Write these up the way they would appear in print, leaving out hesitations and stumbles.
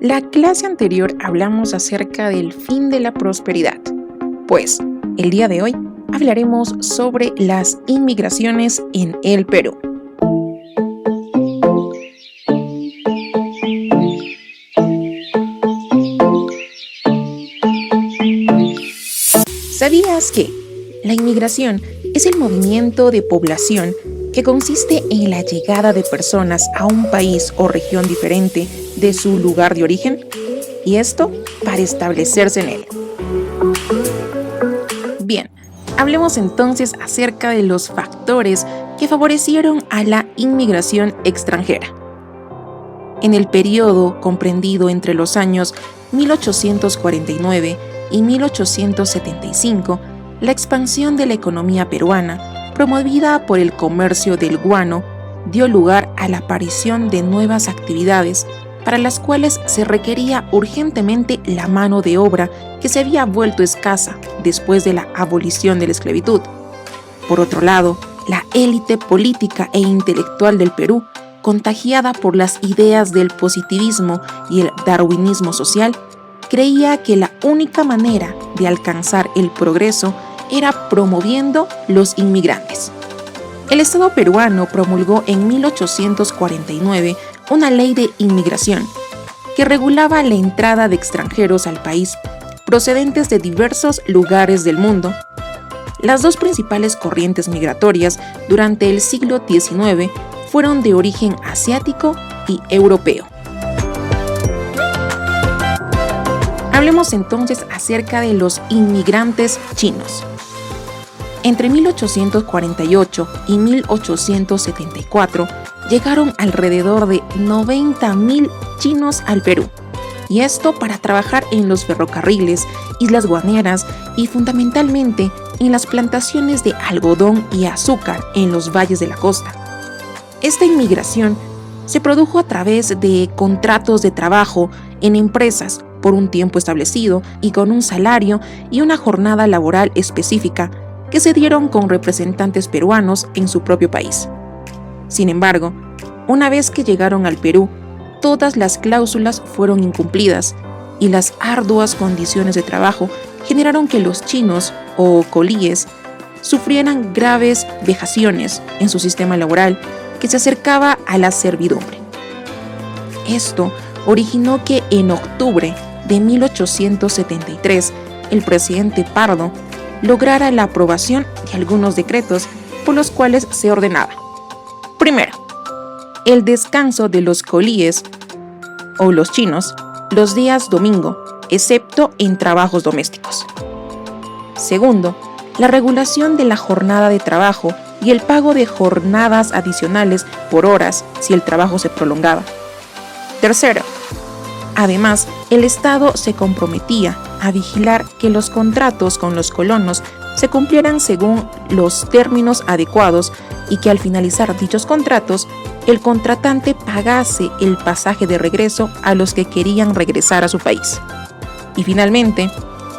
La clase anterior hablamos acerca del fin de la prosperidad. Pues, el día de hoy hablaremos sobre las inmigraciones en el Perú. ¿Sabías que la inmigración es el movimiento de población que consiste en la llegada de personas a un país o región diferente de su lugar de origen? Y esto para establecerse en él. Bien, hablemos entonces acerca de los factores que favorecieron a la inmigración extranjera. En el periodo comprendido entre los años 1849 y 1875, la expansión de la economía peruana, promovida por el comercio del guano, dio lugar a la aparición de nuevas actividades para las cuales se requería urgentemente la mano de obra que se había vuelto escasa después de la abolición de la esclavitud. Por otro lado, la élite política e intelectual del Perú, contagiada por las ideas del positivismo y el darwinismo social, creía que la única manera de alcanzar el progreso era promoviendo los inmigrantes. El Estado peruano promulgó en 1849 una ley de inmigración que regulaba la entrada de extranjeros al país procedentes de diversos lugares del mundo. Las dos principales corrientes migratorias durante el siglo XIX fueron de origen asiático y europeo. Hablemos entonces acerca de los inmigrantes chinos. Entre 1848 y 1874 llegaron alrededor de 90.000 chinos al Perú, y esto para trabajar en los ferrocarriles, islas guaneras y fundamentalmente en las plantaciones de algodón y azúcar en los valles de la costa. Esta inmigración se produjo a través de contratos de trabajo en empresas por un tiempo establecido y con un salario y una jornada laboral específica que se dieron con representantes peruanos en su propio país. Sin embargo, una vez que llegaron al Perú, todas las cláusulas fueron incumplidas y las arduas condiciones de trabajo generaron que los chinos o colíes sufrieran graves vejaciones en su sistema laboral que se acercaba a la servidumbre. Esto originó que en octubre de 1873 el presidente Pardo lograra la aprobación de algunos decretos por los cuales se ordenaba: primero, el descanso de los colíes o los chinos los días domingo, excepto en trabajos domésticos. Segundo, la regulación de la jornada de trabajo y el pago de jornadas adicionales por horas si el trabajo se prolongaba. Tercero, además, el Estado se comprometía a vigilar que los contratos con los colonos se cumplieran según los términos adecuados y que al finalizar dichos contratos, el contratante pagase el pasaje de regreso a los que querían regresar a su país. Y finalmente,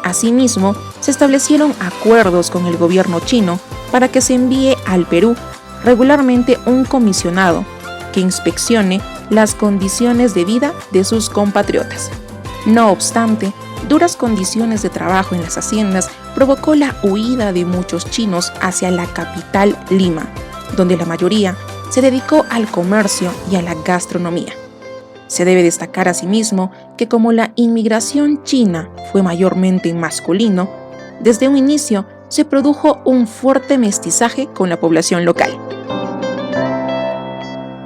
asimismo, se establecieron acuerdos con el gobierno chino para que se envíe al Perú regularmente un comisionado que inspeccione las condiciones de vida de sus compatriotas. No obstante, duras condiciones de trabajo en las haciendas provocó la huida de muchos chinos hacia la capital Lima, donde la mayoría se dedicó al comercio y a la gastronomía. Se debe destacar asimismo que como la inmigración china fue mayormente en masculino, desde un inicio se produjo un fuerte mestizaje con la población local.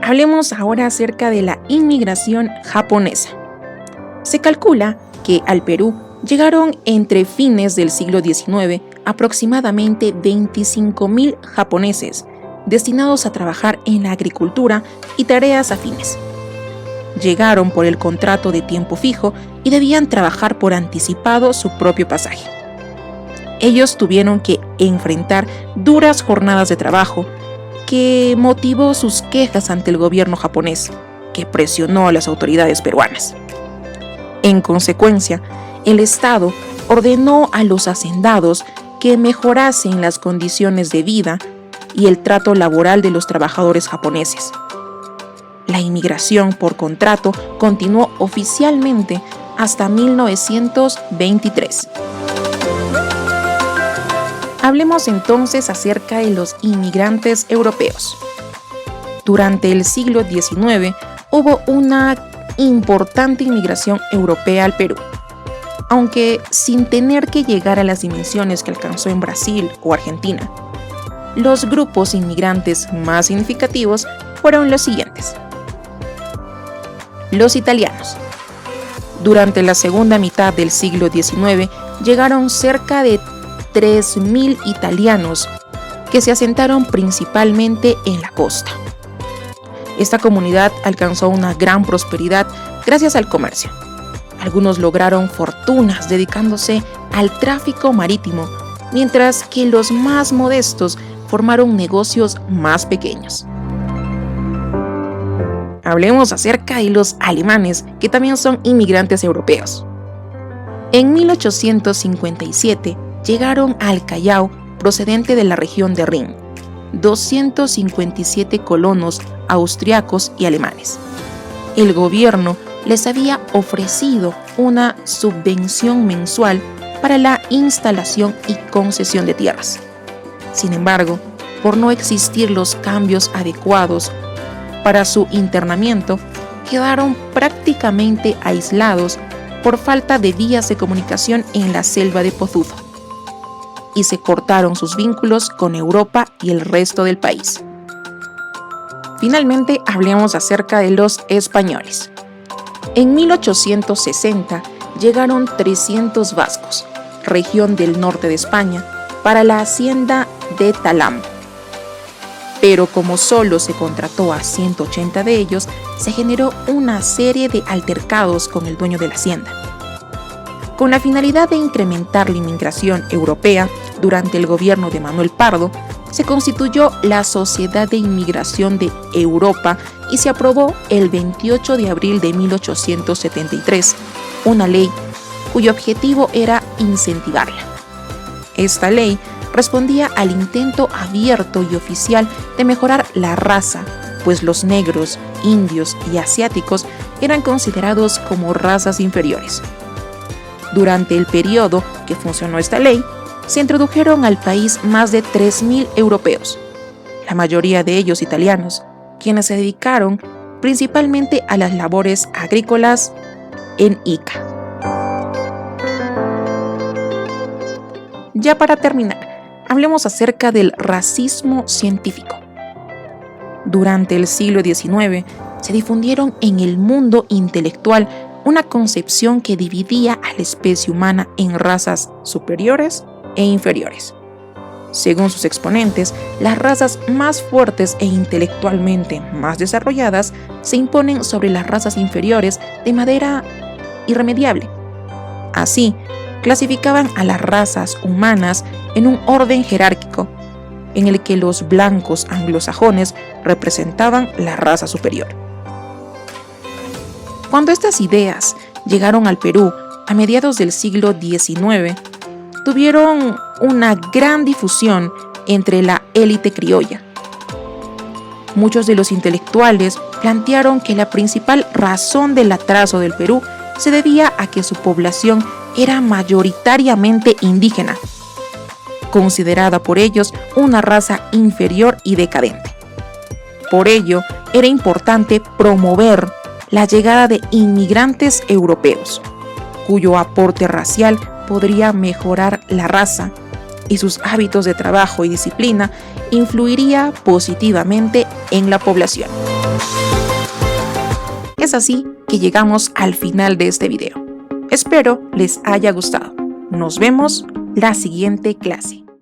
Hablemos ahora acerca de la inmigración japonesa. Se calcula que al Perú llegaron entre fines del siglo XIX aproximadamente 25.000 japoneses destinados a trabajar en la agricultura y tareas afines. Llegaron por el contrato de tiempo fijo y debían trabajar por anticipado su propio pasaje. Ellos tuvieron que enfrentar duras jornadas de trabajo que motivó sus quejas ante el gobierno japonés, que presionó a las autoridades peruanas. En consecuencia, el Estado ordenó a los hacendados que mejorasen las condiciones de vida y el trato laboral de los trabajadores japoneses. la inmigración por contrato continuó oficialmente hasta 1923. Hablemos entonces acerca de los inmigrantes europeos. Durante el siglo XIX hubo una importante inmigración europea al Perú, aunque sin tener que llegar a las dimensiones que alcanzó en Brasil o Argentina. Los grupos inmigrantes más significativos fueron los siguientes. Los italianos. Durante la segunda mitad del siglo XIX llegaron cerca de 3.000 italianos que se asentaron principalmente en la costa. Esta comunidad alcanzó una gran prosperidad gracias al comercio. Algunos lograron fortunas dedicándose al tráfico marítimo, mientras que los más modestos formaron negocios más pequeños. Hablemos acerca de los alemanes, que también son inmigrantes europeos. En 1857 llegaron al Callao, procedente de la región de Rin, 257 colonos austriacos y alemanes. El gobierno les había ofrecido una subvención mensual para la instalación y concesión de tierras. Sin embargo, por no existir los cambios adecuados para su internamiento, quedaron prácticamente aislados por falta de vías de comunicación en la selva de Pozuzo, y se cortaron sus vínculos con Europa y el resto del país. Finalmente, hablemos acerca de los españoles. En 1860 llegaron 300 vascos, región del norte de España, para la hacienda de Talam. Pero como solo se contrató a 180 de ellos, se generó una serie de altercados con el dueño de la hacienda. Con la finalidad de incrementar la inmigración europea, durante el gobierno de Manuel Pardo, se constituyó la Sociedad de Inmigración de Europa y se aprobó el 28 de abril de 1873, una ley cuyo objetivo era incentivarla. Esta ley respondía al intento abierto y oficial de mejorar la raza, pues los negros, indios y asiáticos eran considerados como razas inferiores. Durante el periodo que funcionó esta ley, se introdujeron al país más de 3.000 europeos, la mayoría de ellos italianos, quienes se dedicaron principalmente a las labores agrícolas en Ica. Ya para terminar, hablemos acerca del racismo científico. Durante el siglo XIX se difundieron en el mundo intelectual una concepción que dividía a la especie humana en razas superiores e inferiores. Según sus exponentes, las razas más fuertes e intelectualmente más desarrolladas se imponen sobre las razas inferiores de manera irremediable. Así, clasificaban a las razas humanas en un orden jerárquico, en el que los blancos anglosajones representaban la raza superior. Cuando estas ideas llegaron al Perú a mediados del siglo XIX, tuvieron una gran difusión entre la élite criolla. Muchos de los intelectuales plantearon que la principal razón del atraso del Perú se debía a que su población era mayoritariamente indígena, considerada por ellos una raza inferior y decadente. Por ello, era importante promover la llegada de inmigrantes europeos, cuyo aporte racial podría mejorar la raza y sus hábitos de trabajo y disciplina influiría positivamente en la población. Es así que llegamos al final de este video. Espero les haya gustado. Nos vemos la siguiente clase.